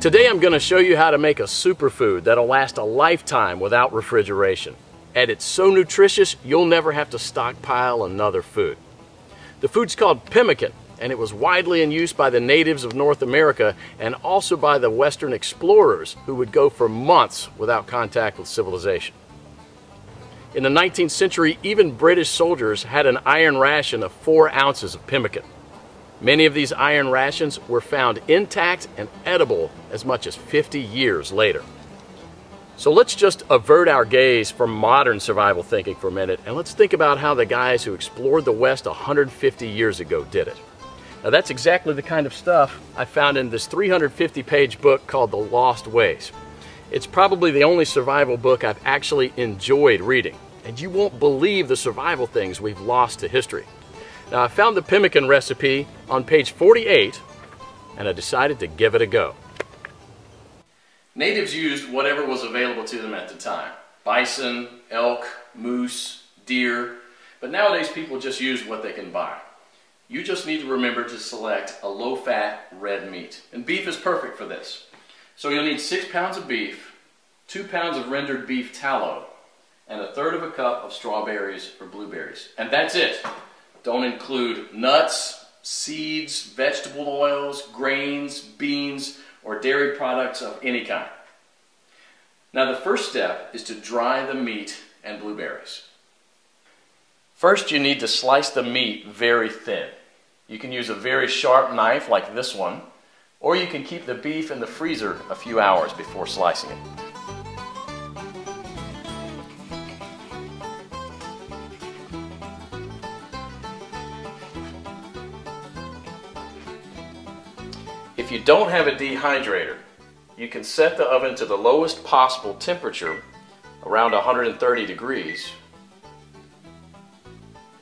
Today I'm going to show you how to make a superfood that'll last a lifetime without refrigeration. And it's so nutritious, you'll never have to stockpile another food. The food's called pemmican, and it was widely in use by the natives of North America and also by the Western explorers who would go for months without contact with civilization. In the 19th century, even British soldiers had an iron ration of 4 ounces of pemmican. Many of these iron rations were found intact and edible as much as 50 years later. So let's just avert our gaze from modern survival thinking for a minute, and let's think about how the guys who explored the West 150 years ago did it. Now that's exactly the kind of stuff I found in this 350-page book called The Lost Ways. It's probably the only survival book I've actually enjoyed reading, and you won't believe the survival things we've lost to history. Now I found the pemmican recipe on page 48, and I decided to give it a go. Natives used whatever was available to them at the time. Bison, elk, moose, deer, but nowadays people just use what they can buy. You just need to remember to select a low-fat red meat, and beef is perfect for this. So you'll need 6 pounds of beef, 2 pounds of rendered beef tallow, and 1/3 cup of strawberries or blueberries. And that's it. Don't include nuts, seeds, vegetable oils, grains, beans, or dairy products of any kind. Now the first step is to dry the meat and blueberries. First you need to slice the meat very thin. You can use a very sharp knife like this one, or you can keep the beef in the freezer a few hours before slicing it. If you don't have a dehydrator, you can set the oven to the lowest possible temperature, around 130 degrees,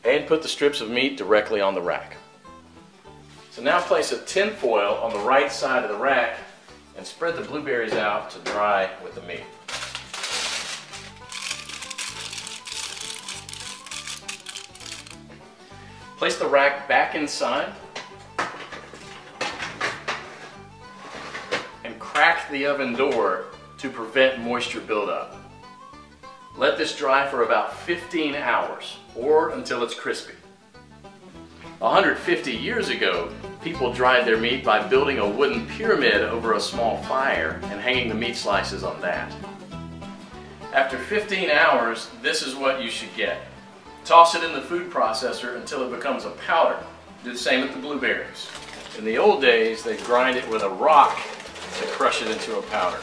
and put the strips of meat directly on the rack. So now place a tin foil on the right side of the rack and spread the blueberries out to dry with the meat. Place the rack back inside and crack the oven door to prevent moisture buildup. Let this dry for about 15 hours or until it's crispy. 150 years ago, people dried their meat by building a wooden pyramid over a small fire and hanging the meat slices on that. After 15 hours, this is what you should get. Toss it in the food processor until it becomes a powder. Do the same with the blueberries. In the old days, they grind it with a rock to crush it into a powder.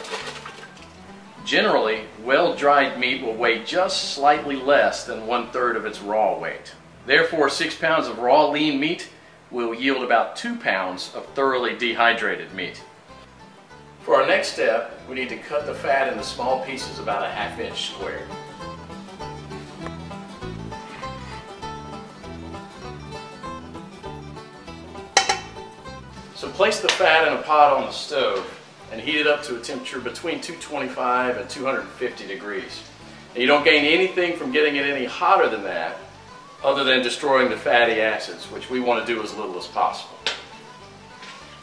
Generally, well-dried meat will weigh just slightly less than 1/3 of its raw weight. Therefore, 6 pounds of raw lean meat will yield about 2 pounds of thoroughly dehydrated meat. For our next step, we need to cut the fat into small pieces about a 1/2 inch square. So place the fat in a pot on the stove and heat it up to a temperature between 225 and 250 degrees. And you don't gain anything from getting it any hotter than that, other than destroying the fatty acids, which we want to do as little as possible.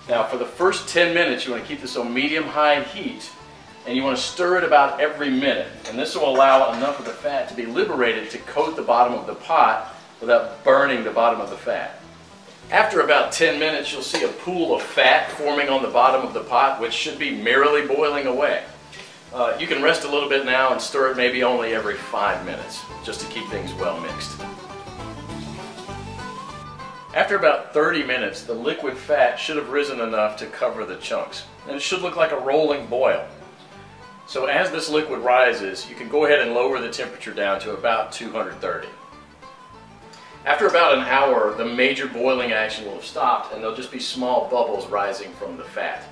Now for the first 10 minutes you want to keep this on medium-high heat, and you want to stir it about every minute, and this will allow enough of the fat to be liberated to coat the bottom of the pot without burning the bottom of the fat. After about 10 minutes you'll see a pool of fat forming on the bottom of the pot, which should be merrily boiling away. You can rest a little bit now and stir it maybe only every 5 minutes, just to keep things well mixed. After about 30 minutes, the liquid fat should have risen enough to cover the chunks, and it should look like a rolling boil. So as this liquid rises, you can go ahead and lower the temperature down to about 230. After about an hour, the major boiling action will have stopped, and there'll just be small bubbles rising from the fat.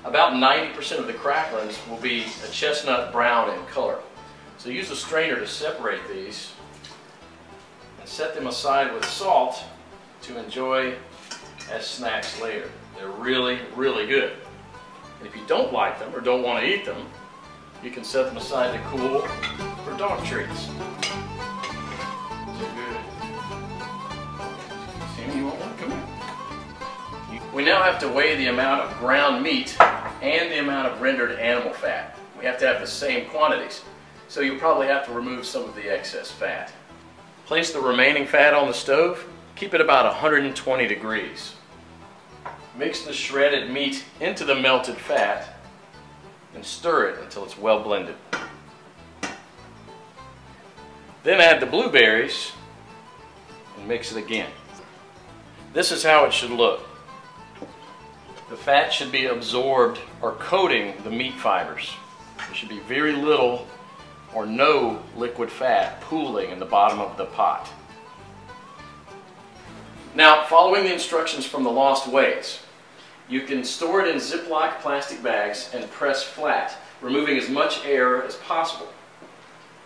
About 90% of the cracklings will be a chestnut brown in color. So use a strainer to separate these and set them aside with salt to enjoy as snacks later. They're really, really good. And if you don't like them or don't want to eat them, you can set them aside to cool for dog treats. They're good. See, you want one? Come here. We now have to weigh the amount of ground meat and the amount of rendered animal fat. We have to have the same quantities, so you'll probably have to remove some of the excess fat. Place the remaining fat on the stove. Keep it about 120 degrees. Mix the shredded meat into the melted fat and stir it until it's well blended. Then add the blueberries and mix it again. This is how it should look. The fat should be absorbed or coating the meat fibers. There should be very little or no liquid fat pooling in the bottom of the pot. Now, following the instructions from the Lost Ways, you can store it in Ziploc plastic bags and press flat, removing as much air as possible,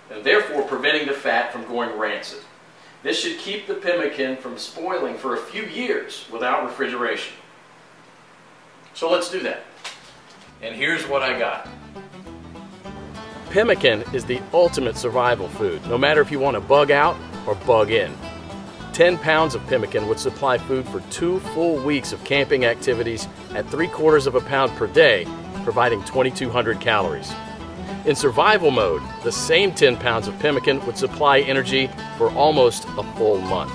and therefore preventing the fat from going rancid. This should keep the pemmican from spoiling for a few years without refrigeration. So let's do that. And here's what I got. Pemmican is the ultimate survival food, no matter if you want to bug out or bug in. 10 pounds of pemmican would supply food for 2 full weeks of camping activities at 3/4 of a pound per day, providing 2,200 calories. In survival mode, the same 10 pounds of pemmican would supply energy for almost a full month.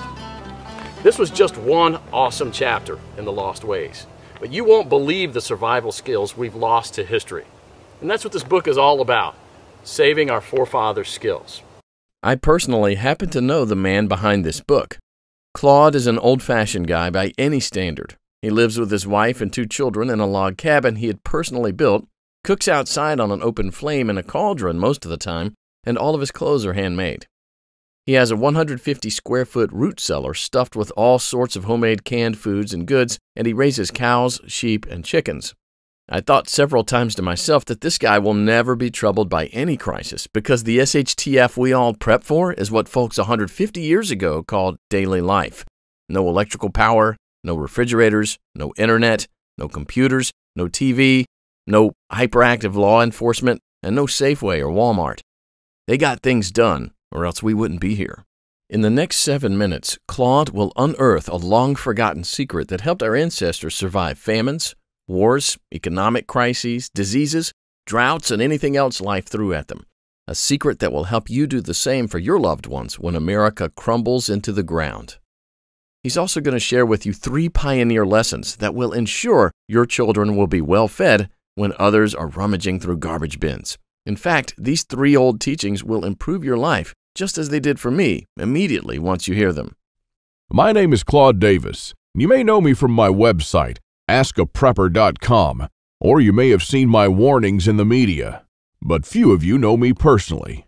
This was just one awesome chapter in the Lost Ways, but you won't believe the survival skills we've lost to history. And that's what this book is all about, saving our forefathers' skills. I personally happen to know the man behind this book. Claude is an old-fashioned guy by any standard. He lives with his wife and 2 children in a log cabin he had personally built, cooks outside on an open flame in a cauldron most of the time, and all of his clothes are handmade. He has a 150-square-foot root cellar stuffed with all sorts of homemade canned foods and goods, and he raises cows, sheep, and chickens. I thought several times to myself that this guy will never be troubled by any crisis because the SHTF we all prep for is what folks 150 years ago called daily life. No electrical power, no refrigerators, no internet, no computers, no TV, no hyperactive law enforcement, and no Safeway or Walmart. They got things done, or else we wouldn't be here. In the next 7 minutes, Claude will unearth a long-forgotten secret that helped our ancestors survive famines, wars, economic crises, diseases, droughts, and anything else life threw at them. A secret that will help you do the same for your loved ones when America crumbles into the ground. He's also going to share with you 3 pioneer lessons that will ensure your children will be well fed when others are rummaging through garbage bins. In fact, these 3 old teachings will improve your life just as they did for me immediately once you hear them. My name is Claude Davis. You may know me from my website, askaprepper.com, or you may have seen my warnings in the media, but few of you know me personally.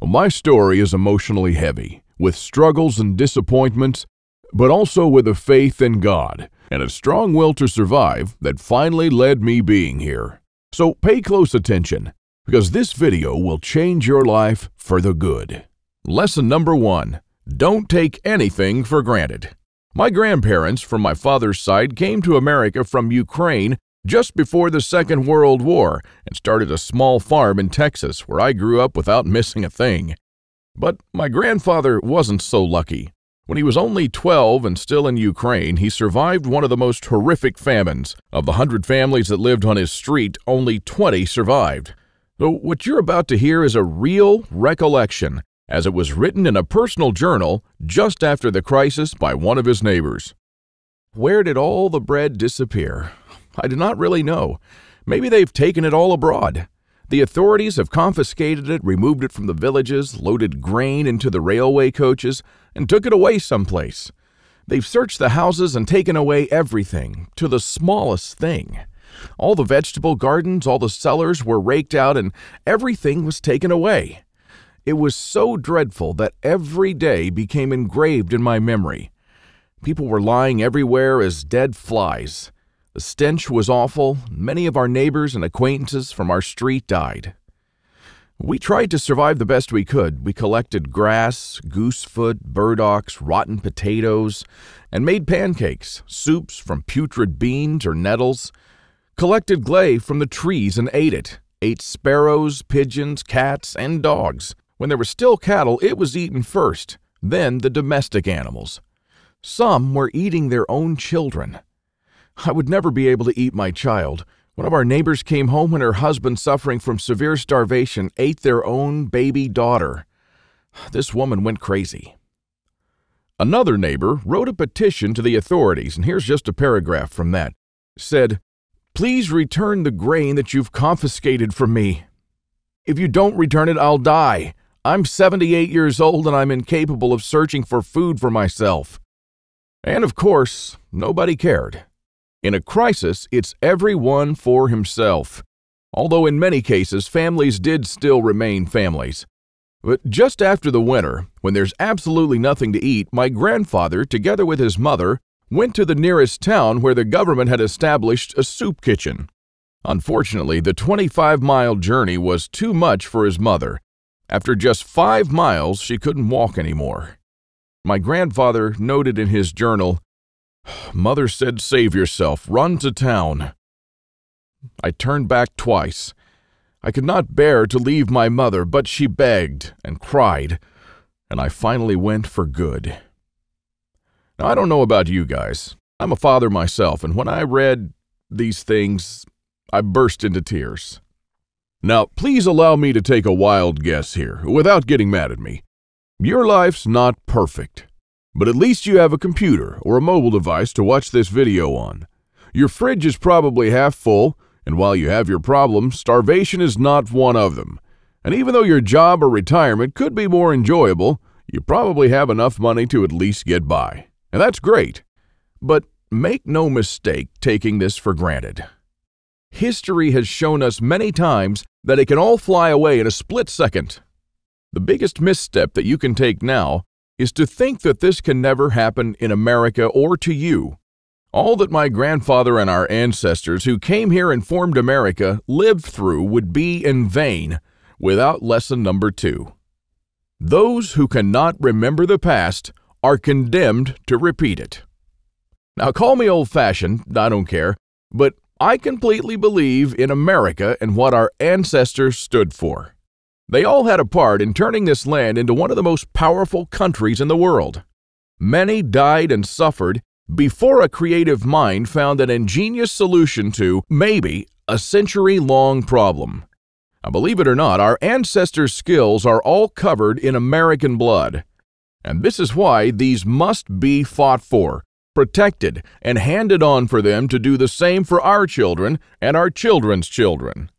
My story is emotionally heavy, with struggles and disappointments, but also with a faith in God and a strong will to survive that finally led me being here. So pay close attention, because this video will change your life for the good. Lesson number 1, don't take anything for granted. My grandparents from my father's side came to America from Ukraine just before the Second World War and started a small farm in Texas where I grew up without missing a thing. But my grandfather wasn't so lucky. When he was only 12 and still in Ukraine, he survived one of the most horrific famines. Of the 100 families that lived on his street, only 20 survived. So what you're about to hear is a real recollection, as it was written in a personal journal just after the crisis by one of his neighbors. Where did all the bread disappear? I do not really know. Maybe they've taken it all abroad. The authorities have confiscated it, removed it from the villages, loaded grain into the railway coaches, and took it away someplace. They've searched the houses and taken away everything, to the smallest thing. All the vegetable gardens, all the cellars were raked out, and everything was taken away. It was so dreadful that every day became engraved in my memory. People were lying everywhere as dead flies. The stench was awful. Many of our neighbors and acquaintances from our street died. We tried to survive the best we could. We collected grass, goosefoot, burdocks, rotten potatoes, and made pancakes, soups from putrid beans or nettles, collected clay from the trees and ate it, ate sparrows, pigeons, cats, and dogs. When there were still cattle, it was eaten first, then the domestic animals. Some were eating their own children. I would never be able to eat my child. One of our neighbors came home when her husband, suffering from severe starvation, ate their own baby daughter. This woman went crazy. Another neighbor wrote a petition to the authorities, and here's just a paragraph from that. It said, "Please return the grain that you've confiscated from me. If you don't return it, I'll die. I'm 78 years old and I'm incapable of searching for food for myself." And of course, nobody cared. In a crisis, it's everyone for himself. Although in many cases, families did still remain families. But just after the winter, when there's absolutely nothing to eat, my grandfather, together with his mother, went to the nearest town where the government had established a soup kitchen. Unfortunately, the 25-mile journey was too much for his mother. After just 5 miles, she couldn't walk anymore. My grandfather noted in his journal, "Mother said, save yourself, run to town." I turned back twice. I could not bear to leave my mother, but she begged and cried, and I finally went for good. Now, I don't know about you guys. I'm a father myself, and when I read these things, I burst into tears. Now, please allow me to take a wild guess here, without getting mad at me. Your life's not perfect, but at least you have a computer or a mobile device to watch this video on. Your fridge is probably half full, and while you have your problems, starvation is not one of them. And even though your job or retirement could be more enjoyable, you probably have enough money to at least get by. And that's great. But make no mistake taking this for granted. History has shown us many times that it can all fly away in a split second. The biggest misstep that you can take now is to think that this can never happen in America or to you. All that my grandfather and our ancestors who came here and formed America lived through would be in vain without lesson number 2. Those who cannot remember the past are condemned to repeat it. Now, call me old-fashioned, I don't care, but I completely believe in America and what our ancestors stood for. They all had a part in turning this land into one of the most powerful countries in the world. Many died and suffered before a creative mind found an ingenious solution to, maybe, a century-long problem. Now, believe it or not, our ancestors' skills are all covered in American blood. And this is why these must be fought for, protected, and handed on for them to do the same for our children and our children's children.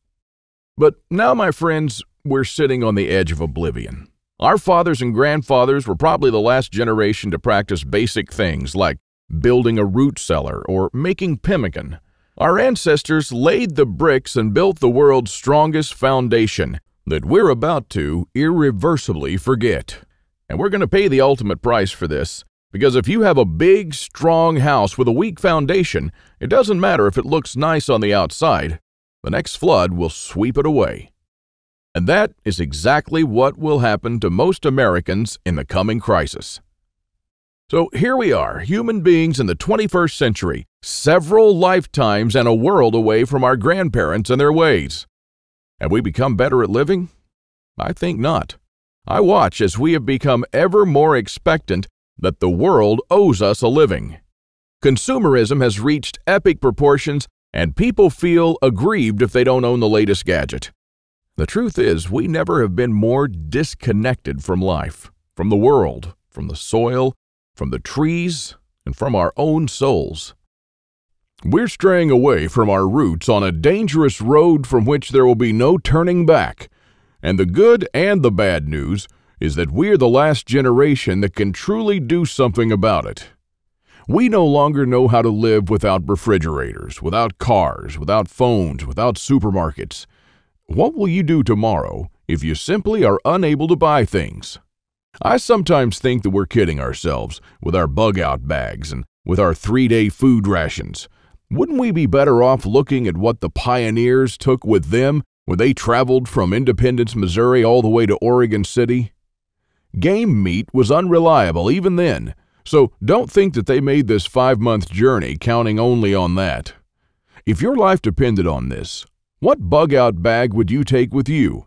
But now, my friends, we're sitting on the edge of oblivion. Our fathers and grandfathers were probably the last generation to practice basic things like building a root cellar or making pemmican. Our ancestors laid the bricks and built the world's strongest foundation that we're about to irreversibly forget. And we're going to pay the ultimate price for this, because if you have a big, strong house with a weak foundation, it doesn't matter if it looks nice on the outside. The next flood will sweep it away. And that is exactly what will happen to most Americans in the coming crisis. So here we are, human beings in the 21st century, several lifetimes and a world away from our grandparents and their ways. Have we become better at living? I think not. I watch as we have become ever more expectant that the world owes us a living. Consumerism has reached epic proportions, and people feel aggrieved if they don't own the latest gadget. The truth is, we never have been more disconnected from life, from the world, from the soil, from the trees, and from our own souls. We're straying away from our roots on a dangerous road from which there will be no turning back. And the good and the bad news is that we're the last generation that can truly do something about it. We no longer know how to live without refrigerators, without cars, without phones, without supermarkets. What will you do tomorrow if you simply are unable to buy things? I sometimes think that we're kidding ourselves with our bug-out bags and with our 3-day food rations. Wouldn't we be better off looking at what the pioneers took with them when they traveled from Independence, Missouri all the way to Oregon City? Game meat was unreliable even then, so don't think that they made this 5-month journey counting only on that. If your life depended on this, what bug-out bag would you take with you?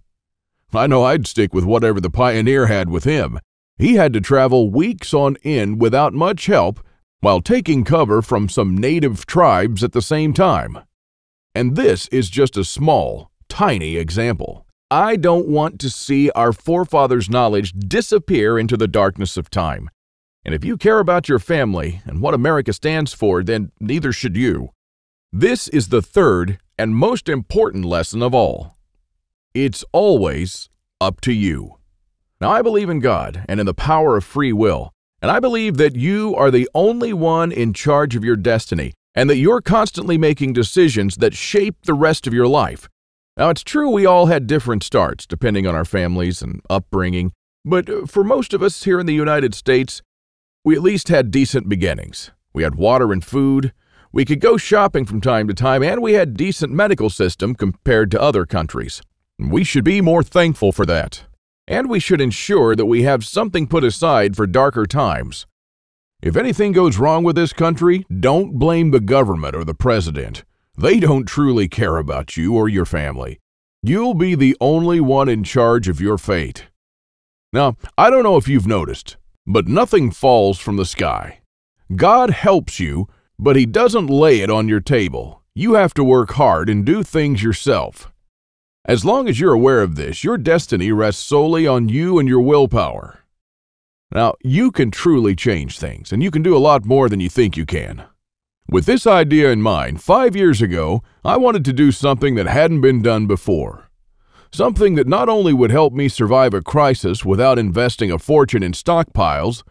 I know I'd stick with whatever the pioneer had with him. He had to travel weeks on end without much help while taking cover from some native tribes at the same time. And this is just a small, tiny example. I don't want to see our forefathers' knowledge disappear into the darkness of time. And if you care about your family and what America stands for, then neither should you. This is the third and most important lesson of all. It's always up to you. Now, I believe in God and in the power of free will, and I believe that you are the only one in charge of your destiny, and that you're constantly making decisions that shape the rest of your life. Now, it's true we all had different starts, depending on our families and upbringing, but for most of us here in the United States, we at least had decent beginnings. We had water and food, we could go shopping from time to time, and we had a decent medical system compared to other countries. We should be more thankful for that. And we should ensure that we have something put aside for darker times. If anything goes wrong with this country, don't blame the government or the president. They don't truly care about you or your family. You'll be the only one in charge of your fate. Now, I don't know if you've noticed, but nothing falls from the sky. God helps you, but He doesn't lay it on your table. You have to work hard and do things yourself. As long as you're aware of this, your destiny rests solely on you and your willpower. Now, you can truly change things, and you can do a lot more than you think you can. With this idea in mind, 5 years ago, I wanted to do something that hadn't been done before. Something that not only would help me survive a crisis without investing a fortune in stockpiles,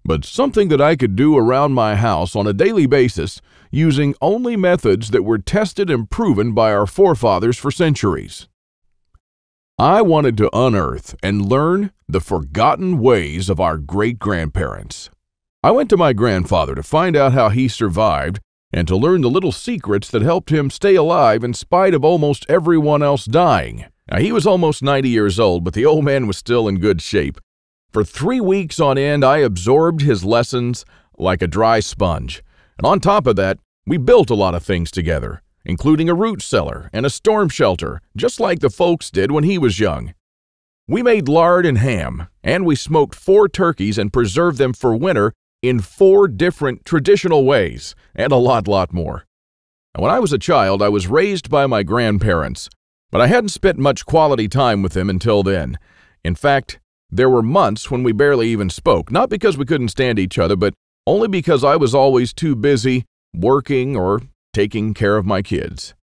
but something that I could do around my house on a daily basis using only methods that were tested and proven by our forefathers for centuries. I wanted to unearth and learn the forgotten ways of our great-grandparents. I went to my grandfather to find out how he survived and to learn the little secrets that helped him stay alive in spite of almost everyone else dying. Now, he was almost 90 years old, but the old man was still in good shape. For 3 weeks on end, I absorbed his lessons like a dry sponge. And on top of that, we built a lot of things together, including a root cellar and a storm shelter, just like the folks did when he was young. We made lard and ham, and we smoked 4 turkeys and preserved them for winter in 4 different traditional ways, and a lot more. Now, when I was a child, I was raised by my grandparents, but I hadn't spent much quality time with them until then. In fact, there were months when we barely even spoke, not because we couldn't stand each other, but only because I was always too busy working or taking care of my kids.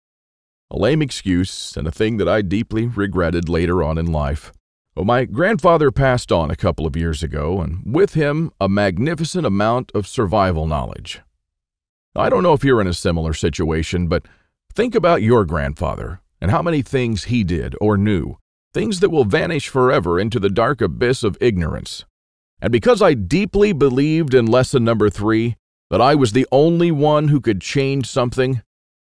A lame excuse and a thing that I deeply regretted later on in life. Well, my grandfather passed on a couple of years ago, and with him, a magnificent amount of survival knowledge. I don't know if you're in a similar situation, but think about your grandfather and how many things he did or knew, things that will vanish forever into the dark abyss of ignorance. And because I deeply believed in lesson number 3, that I was the only one who could change something,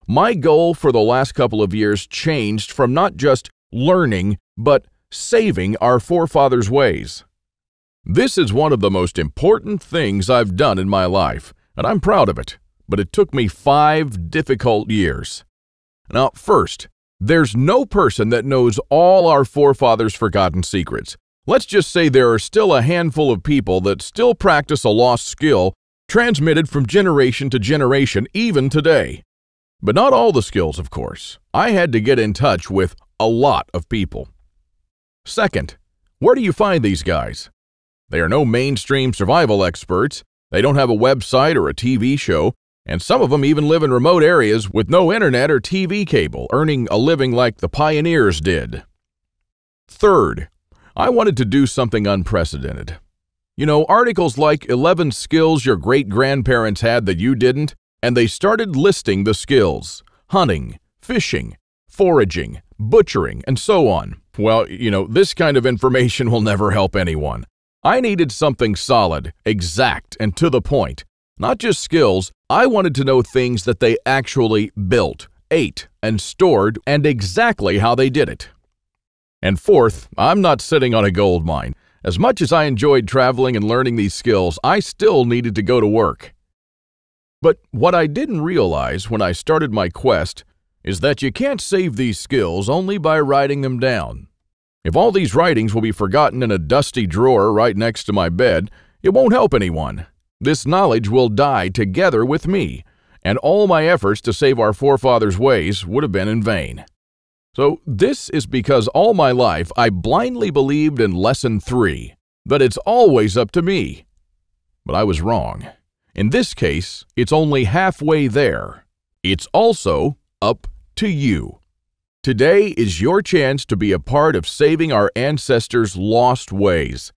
my goal for the last couple of years changed from not just learning, but saving our forefathers' ways. This is one of the most important things I've done in my life, and I'm proud of it, but it took me 5 difficult years. Now, first, there's no person that knows all our forefathers' forgotten secrets. Let's just say there are still a handful of people that still practice a lost skill transmitted from generation to generation, even today. But not all the skills, of course. I had to get in touch with a lot of people. Second, where do you find these guys? They are no mainstream survival experts, they don't have a website or a TV show, and some of them even live in remote areas with no internet or TV cable, earning a living like the pioneers did. Third, I wanted to do something unprecedented. You know, articles like 11 skills your great-grandparents had that you didn't, and they started listing the skills: hunting, fishing, foraging, butchering, and so on. Well, this kind of information will never help anyone. I needed something solid, exact, and to the point. Not just skills, I wanted to know things that they actually built, ate, and stored, and exactly how they did it. And fourth, I'm not sitting on a gold mine. As much as I enjoyed traveling and learning these skills, I still needed to go to work. But what I didn't realize when I started my quest is that you can't save these skills only by writing them down. If all these writings will be forgotten in a dusty drawer right next to my bed, it won't help anyone. This knowledge will die together with me, and all my efforts to save our forefathers' ways would have been in vain. So this is because all my life I blindly believed in Lesson 3, that it's always up to me. But I was wrong. In this case, it's only halfway there. It's also up to you. Today is your chance to be a part of saving our ancestors' lost ways.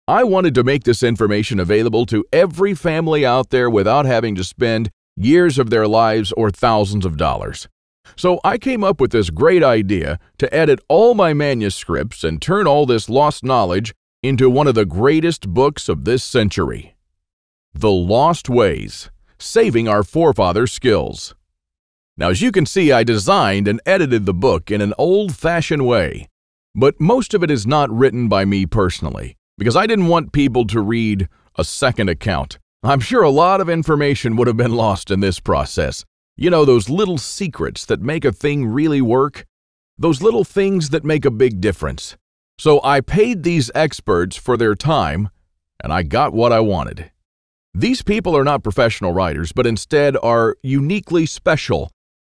I wanted to make this information available to every family out there without having to spend years of their lives or thousands of dollars. So I came up with this great idea to edit all my manuscripts and turn all this lost knowledge into one of the greatest books of this century. The Lost Ways, Saving Our Forefathers' Skills. Now, as you can see, I designed and edited the book in an old-fashioned way, but most of it is not written by me personally, because I didn't want people to read a second account. I'm sure a lot of information would have been lost in this process. You know, those little secrets that make a thing really work? Those little things that make a big difference. So I paid these experts for their time, and I got what I wanted. These people are not professional writers, but instead are uniquely special.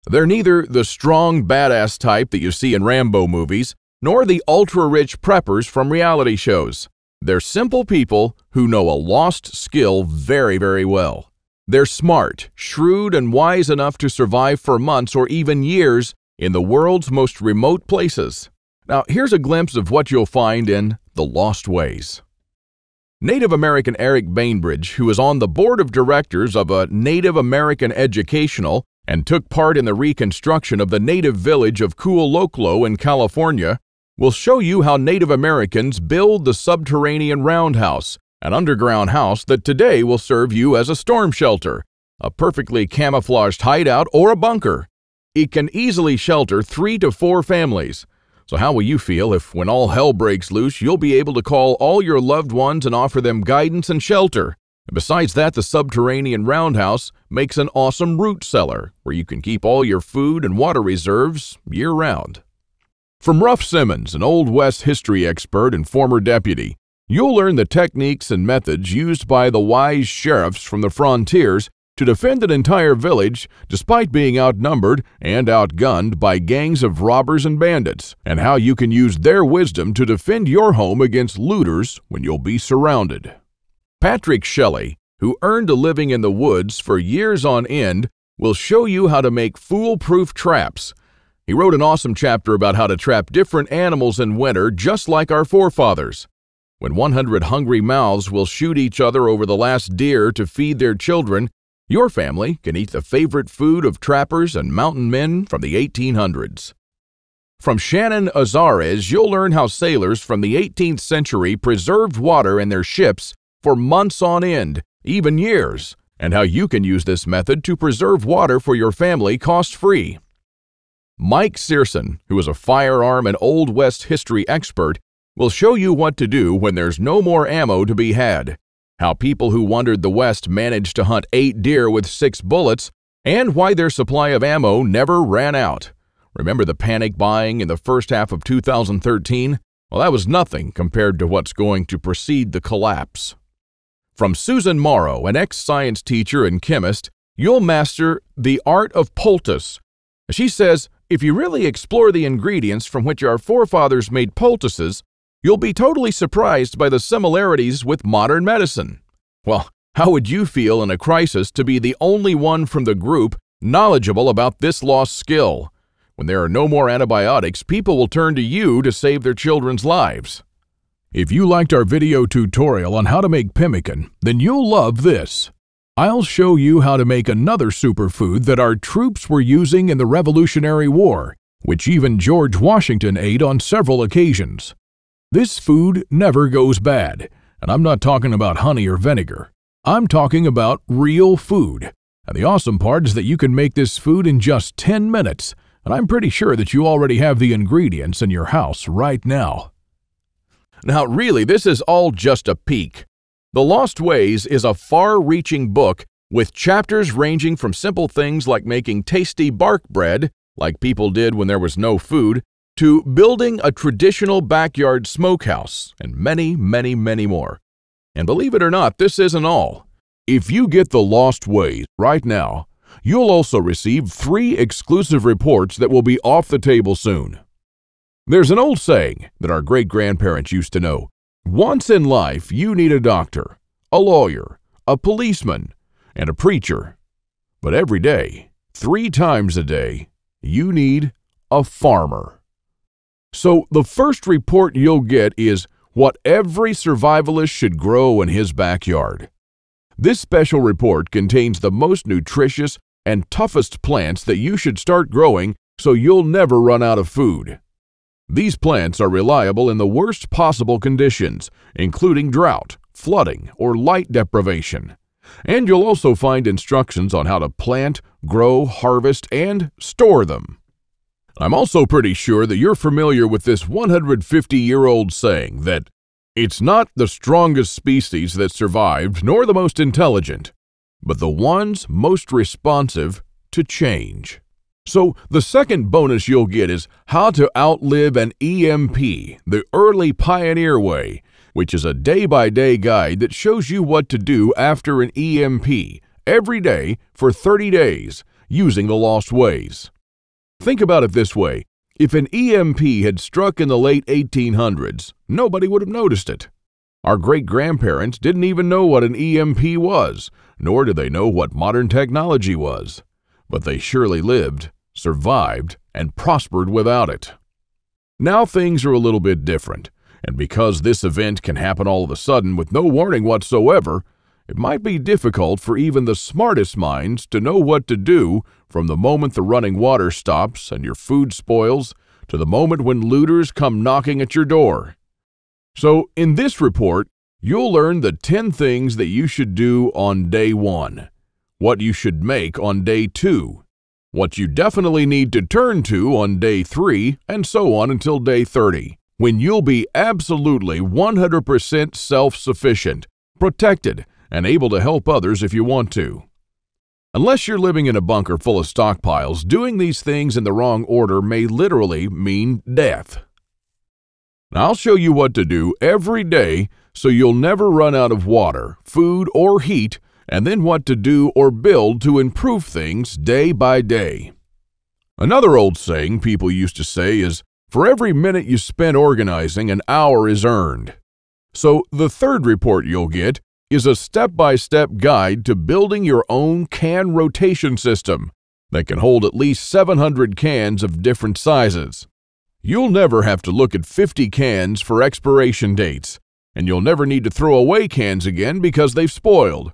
They're neither the strong, badass type that you see in Rambo movies, nor the ultra-rich preppers from reality shows. They're simple people who know a lost skill very, very well. They're smart, shrewd, and wise enough to survive for months or even years in the world's most remote places. Now, here's a glimpse of what you'll find in The Lost Ways. Native American Eric Bainbridge, who is on the board of directors of a Native American educational and took part in the reconstruction of the native village of Kualoklo in California, will show you how Native Americans build the subterranean roundhouse, an underground house that today will serve you as a storm shelter, a perfectly camouflaged hideout, or a bunker. It can easily shelter 3 to 4 families. So how will you feel if, when all hell breaks loose, you'll be able to call all your loved ones and offer them guidance and shelter? And besides that, the subterranean roundhouse makes an awesome root cellar where you can keep all your food and water reserves year-round. From Ruff Simmons, an Old West history expert and former deputy, you'll learn the techniques and methods used by the wise sheriffs from the frontiers to defend an entire village despite being outnumbered and outgunned by gangs of robbers and bandits, and how you can use their wisdom to defend your home against looters when you'll be surrounded. Patrick Shelley, who earned a living in the woods for years on end, will show you how to make foolproof traps. He wrote an awesome chapter about how to trap different animals in winter just like our forefathers. When 100 hungry mouths will shoot each other over the last deer to feed their children, your family can eat the favorite food of trappers and mountain men from the 1800s. From Shannon Azares, you'll learn how sailors from the 18th century preserved water in their ships for months on end, even years, and how you can use this method to preserve water for your family cost-free. Mike Searson, who is a firearm and Old West history expert, will show you what to do when there's no more ammo to be had, how people who wandered the West managed to hunt 8 deer with 6 bullets, and why their supply of ammo never ran out. Remember the panic buying in the first half of 2013? Well, that was nothing compared to what's going to precede the collapse. From Susan Morrow, an ex-science teacher and chemist, you'll master the art of poultice. She says, if you really explore the ingredients from which our forefathers made poultices, you'll be totally surprised by the similarities with modern medicine. Well, how would you feel in a crisis to be the only one from the group knowledgeable about this lost skill? When there are no more antibiotics, people will turn to you to save their children's lives. If you liked our video tutorial on how to make pemmican, then you'll love this. I'll show you how to make another superfood that our troops were using in the Revolutionary War, which even George Washington ate on several occasions. This food never goes bad, and I'm not talking about honey or vinegar. I'm talking about real food. And the awesome part is that you can make this food in just 10 minutes, and I'm pretty sure that you already have the ingredients in your house right now. Now, really, this is all just a peek. The Lost Ways is a far-reaching book with chapters ranging from simple things like making tasty bark bread, like people did when there was no food, to building a traditional backyard smokehouse, and many, many, many more. And believe it or not, this isn't all. If you get The Lost Ways right now, You'll also receive 3 exclusive reports that will be off the table soon. There's an old saying that our great-grandparents used to know. Once in life, you need a doctor, a lawyer, a policeman, and a preacher. But every day, 3 times a day, you need a farmer. So the first report you'll get is what every survivalist should grow in his backyard. This special report contains the most nutritious and toughest plants that you should start growing so you'll never run out of food. These plants are reliable in the worst possible conditions, including drought, flooding, or light deprivation. And you'll also find instructions on how to plant, grow, harvest, and store them. I'm also pretty sure that you're familiar with this 150-year-old saying that it's not the strongest species that survived, nor the most intelligent, but the ones most responsive to change. So the second bonus you'll get is how to outlive an EMP, the early pioneer way, which is a day-by-day guide that shows you what to do after an EMP every day for 30 days using the lost ways. Think about it this way. If an EMP had struck in the late 1800s, nobody would have noticed it. Our great-grandparents didn't even know what an EMP was, nor did they know what modern technology was. But they surely lived, survived, and prospered without it. Now things are a little bit different, and because this event can happen all of a sudden with no warning whatsoever, it might be difficult for even the smartest minds to know what to do from the moment the running water stops and your food spoils to the moment when looters come knocking at your door. So in this report, you'll learn the 10 things that you should do on day 1, what you should make on day 2, what you definitely need to turn to on day 3, and so on until day 30, when you'll be absolutely 100% self-sufficient, protected, and able to help others if you want to. Unless you're living in a bunker full of stockpiles, doing these things in the wrong order may literally mean death. Now, I'll show you what to do every day so you'll never run out of water, food, or heat, and then what to do or build to improve things day by day. Another old saying people used to say is, for every minute you spend organizing, an hour is earned. So the third report you'll get is a step-by-step guide to building your own can rotation system that can hold at least 700 cans of different sizes. You'll never have to look at 50 cans for expiration dates, and you'll never need to throw away cans again because they've spoiled.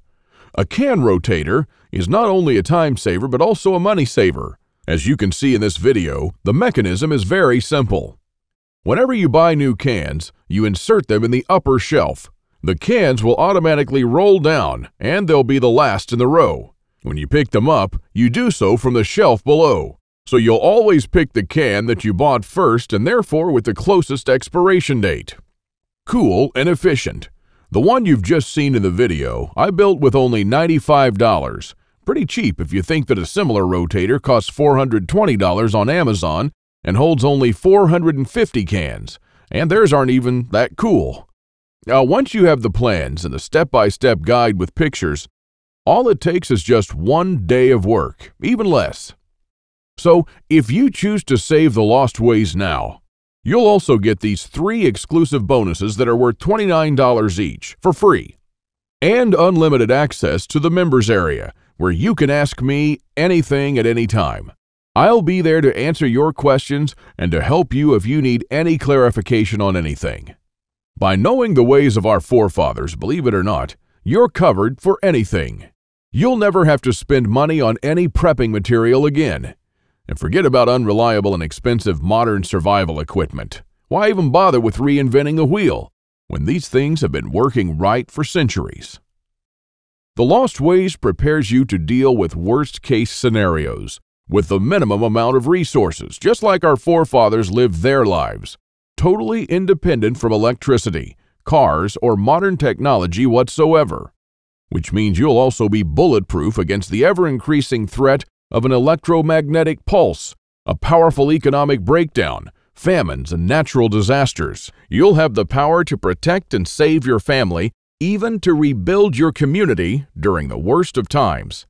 A can rotator is not only a time saver but also a money saver. As you can see in this video, the mechanism is very simple. Whenever you buy new cans, you insert them in the upper shelf. The cans will automatically roll down, and they'll be the last in the row. When you pick them up, you do so from the shelf below. So you'll always pick the can that you bought first and therefore with the closest expiration date. Cool and efficient. The one you've just seen in the video, I built with only $95. Pretty cheap if you think that a similar rotator costs $420 on Amazon and holds only 450 cans, and theirs aren't even that cool. Now, once you have the plans and the step-by-step guide with pictures, all it takes is just 1 day of work, even less. So, if you choose to save the lost ways now, you'll also get these 3 exclusive bonuses that are worth $29 each, for free, and unlimited access to the members area, where you can ask me anything at any time. I'll be there to answer your questions and to help you if you need any clarification on anything. By knowing the ways of our forefathers, believe it or not, you're covered for anything. You'll never have to spend money on any prepping material again. And forget about unreliable and expensive modern survival equipment. Why even bother with reinventing the wheel when these things have been working right for centuries? The Lost Ways prepares you to deal with worst-case scenarios with the minimum amount of resources, just like our forefathers lived their lives, totally independent from electricity, cars, or modern technology whatsoever, which means you'll also be bulletproof against the ever-increasing threat of an electromagnetic pulse, a powerful economic breakdown, famines, and natural disasters. You'll have the power to protect and save your family, even to rebuild your community during the worst of times.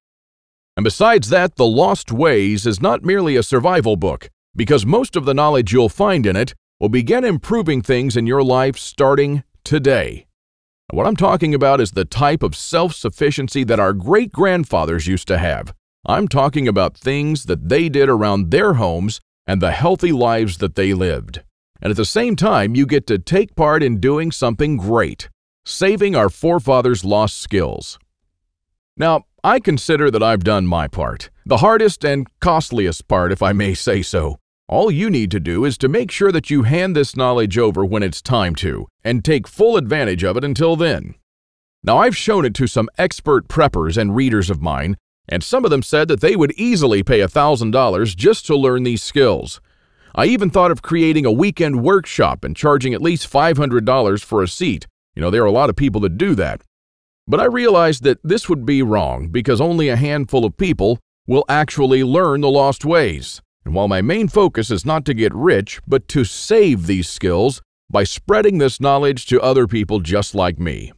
And besides that, The Lost Ways is not merely a survival book, because most of the knowledge you'll find in it will begin improving things in your life starting today. And what I'm talking about is the type of self-sufficiency that our great-grandfathers used to have. I'm talking about things that they did around their homes and the healthy lives that they lived. And at the same time, you get to take part in doing something great, saving our forefathers' lost skills. Now, I consider that I've done my part, the hardest and costliest part, if I may say so. All you need to do is to make sure that you hand this knowledge over when it's time to, and take full advantage of it until then. Now, I've shown it to some expert preppers and readers of mine, and some of them said that they would easily pay $1,000 just to learn these skills. I even thought of creating a weekend workshop and charging at least $500 for a seat. There are a lot of people that do that. But I realized that this would be wrong because only a handful of people will actually learn the lost ways. And while my main focus is not to get rich, but to save these skills by spreading this knowledge to other people just like me.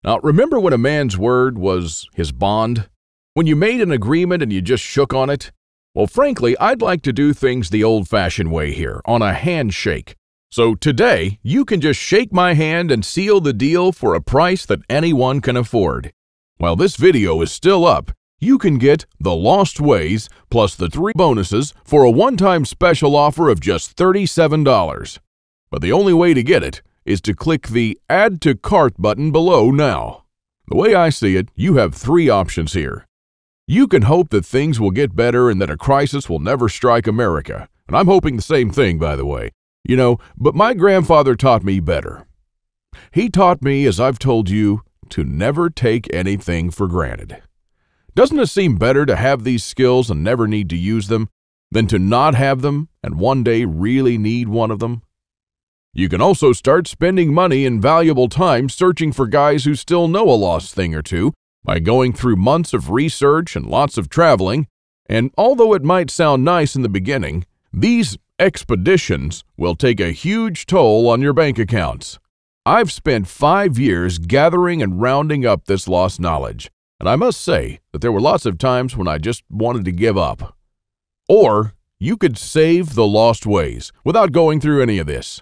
Now, remember when a man's word was his bond? When you made an agreement and you just shook on it? Well, frankly, I'd like to do things the old-fashioned way here, on a handshake. So today, you can just shake my hand and seal the deal for a price that anyone can afford. While this video is still up, you can get The Lost Ways plus the 3 bonuses for a one-time special offer of just $37. But the only way to get it is to click the Add to Cart button below now. The way I see it, you have 3 options here. You can hope that things will get better and that a crisis will never strike America. And I'm hoping the same thing, by the way. But my grandfather taught me better. He taught me, as I've told you, to never take anything for granted. Doesn't it seem better to have these skills and never need to use them than to not have them and one day really need one of them? You can also start spending money and valuable time searching for guys who still know a lost thing or two by going through months of research and lots of traveling. And although it might sound nice in the beginning, these expeditions will take a huge toll on your bank accounts. I've spent 5 years gathering and rounding up this lost knowledge, and I must say that there were lots of times when I just wanted to give up. Or you could save the lost ways without going through any of this.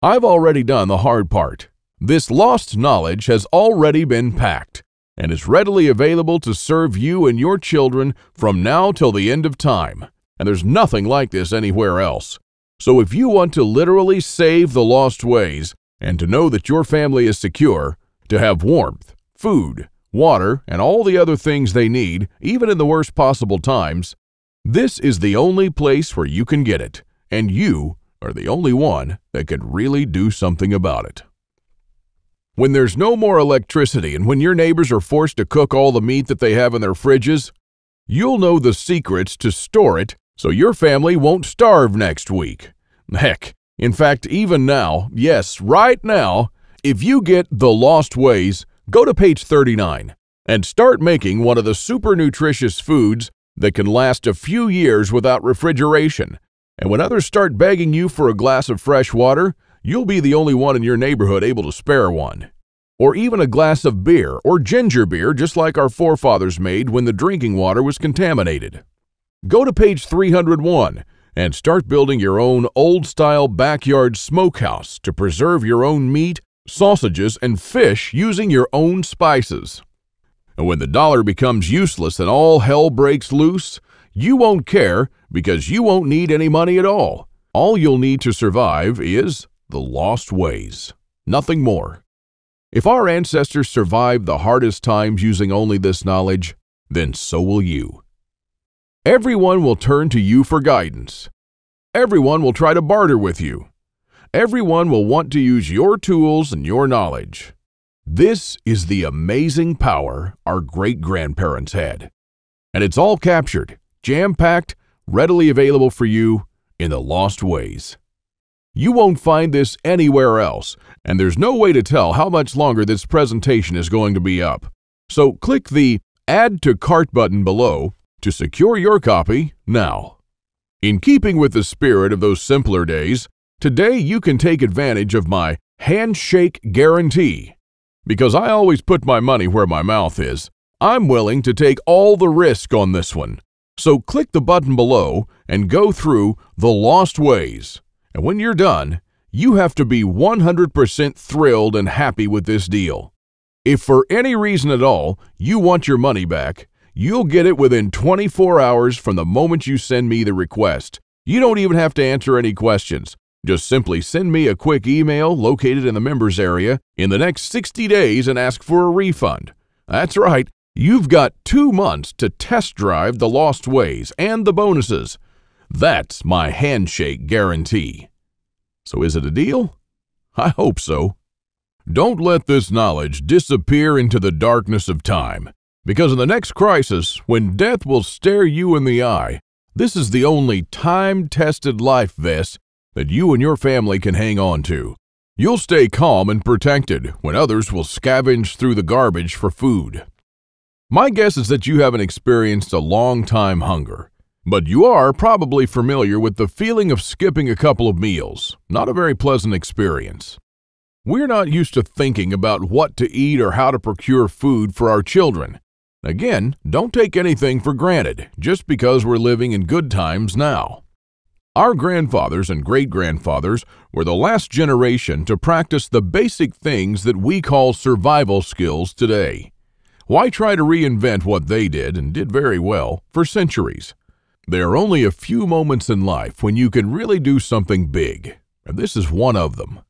I've already done the hard part. This lost knowledge has already been packed and is readily available to serve you and your children from now till the end of time. And there's nothing like this anywhere else. So if you want to literally save the lost ways and to know that your family is secure, to have warmth, food, water, and all the other things they need, even in the worst possible times, this is the only place where you can get it, and you are the only one that can really do something about it. When there's no more electricity and when your neighbors are forced to cook all the meat that they have in their fridges, you'll know the secrets to store it so your family won't starve next week. Heck, in fact, even now, yes, right now, if you get The Lost Ways, go to page 39 and start making one of the super nutritious foods that can last a few years without refrigeration. And when others start begging you for a glass of fresh water, you'll be the only one in your neighborhood able to spare one. Or even a glass of beer or ginger beer, just like our forefathers made when the drinking water was contaminated. Go to page 301 and start building your own old-style backyard smokehouse to preserve your own meat, sausages, and fish using your own spices. And when the dollar becomes useless and all hell breaks loose, you won't care because you won't need any money at all. All you'll need to survive is the lost ways. Nothing more. If our ancestors survived the hardest times using only this knowledge, then so will you. Everyone will turn to you for guidance. Everyone will try to barter with you. Everyone will want to use your tools and your knowledge. This is the amazing power our great-grandparents had. And it's all captured, jam-packed, readily available for you in The Lost Ways. You won't find this anywhere else, and there's no way to tell how much longer this presentation is going to be up. So click the Add to Cart button below to secure your copy now. In keeping with the spirit of those simpler days, today you can take advantage of my handshake guarantee. Because I always put my money where my mouth is, I'm willing to take all the risk on this one. So click the button below and go through The Lost Ways. And when you're done, you have to be 100% thrilled and happy with this deal. If for any reason at all you want your money back, you'll get it within 24 hours from the moment you send me the request. You don't even have to answer any questions. Just simply send me a quick email located in the members area in the next 60 days and ask for a refund. That's right, you've got 2 months to test drive The Lost Ways and the bonuses. That's my handshake guarantee. So is it a deal? I hope so. Don't let this knowledge disappear into the darkness of time, because in the next crisis, when death will stare you in the eye, this is the only time-tested life vest that you and your family can hang on to. You'll stay calm and protected when others will scavenge through the garbage for food. My guess is that you haven't experienced a long-time hunger, but you are probably familiar with the feeling of skipping a couple of meals. Not a very pleasant experience. We're not used to thinking about what to eat or how to procure food for our children. Again, don't take anything for granted just because we're living in good times now. Our grandfathers and great-grandfathers were the last generation to practice the basic things that we call survival skills today. Why try to reinvent what they did, and did very well, for centuries? There are only a few moments in life when you can really do something big, and this is one of them.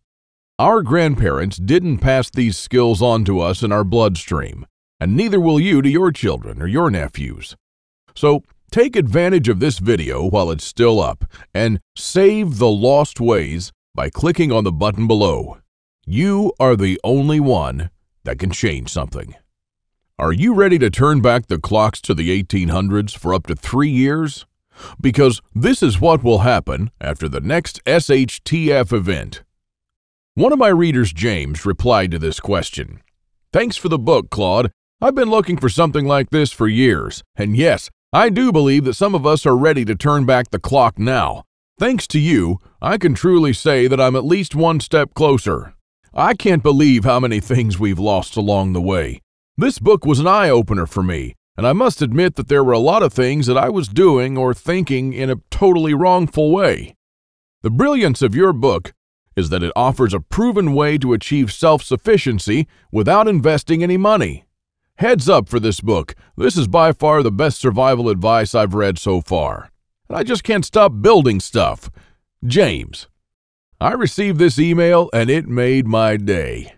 Our grandparents didn't pass these skills on to us in our bloodstream, and neither will you to your children or your nephews. So, take advantage of this video while it's still up and save The Lost Ways by clicking on the button below. You are the only one that can change something. Are you ready to turn back the clocks to the 1800s for up to 3 years? Because this is what will happen after the next SHTF event. One of my readers, James, replied to this question. Thanks for the book, Claude. I've been looking for something like this for years, and yes, I do believe that some of us are ready to turn back the clock now. Thanks to you, I can truly say that I'm at least one step closer. I can't believe how many things we've lost along the way. This book was an eye-opener for me, and I must admit that there were a lot of things that I was doing or thinking in a totally wrongful way. The brilliance of your book is that it offers a proven way to achieve self-sufficiency without investing any money. Heads up for this book. This is by far the best survival advice I've read so far. And I just can't stop building stuff. James. I received this email and it made my day.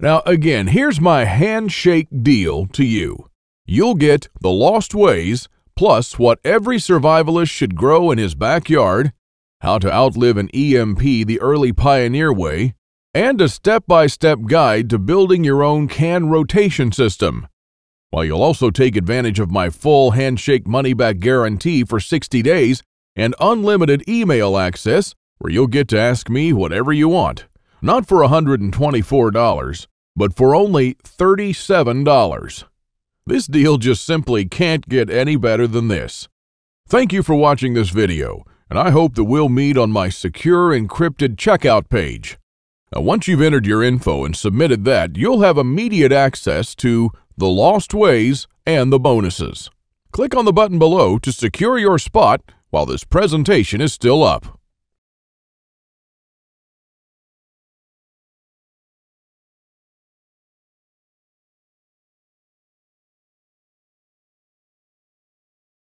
Now again, here's my handshake deal to you. You'll get The Lost Ways, plus what every survivalist should grow in his backyard, how to outlive an EMP the early pioneer way, and a step-by-step guide to building your own can rotation system. While you'll also take advantage of my full handshake money-back guarantee for 60 days and unlimited email access where you'll get to ask me whatever you want. Not for $124, but for only $37. This deal just simply can't get any better than this. Thank you for watching this video, and I hope that we'll meet on my secure encrypted checkout page. Now, once you've entered your info and submitted that, you'll have immediate access to The Lost Ways and the bonuses. Click on the button below to secure your spot while this presentation is still up.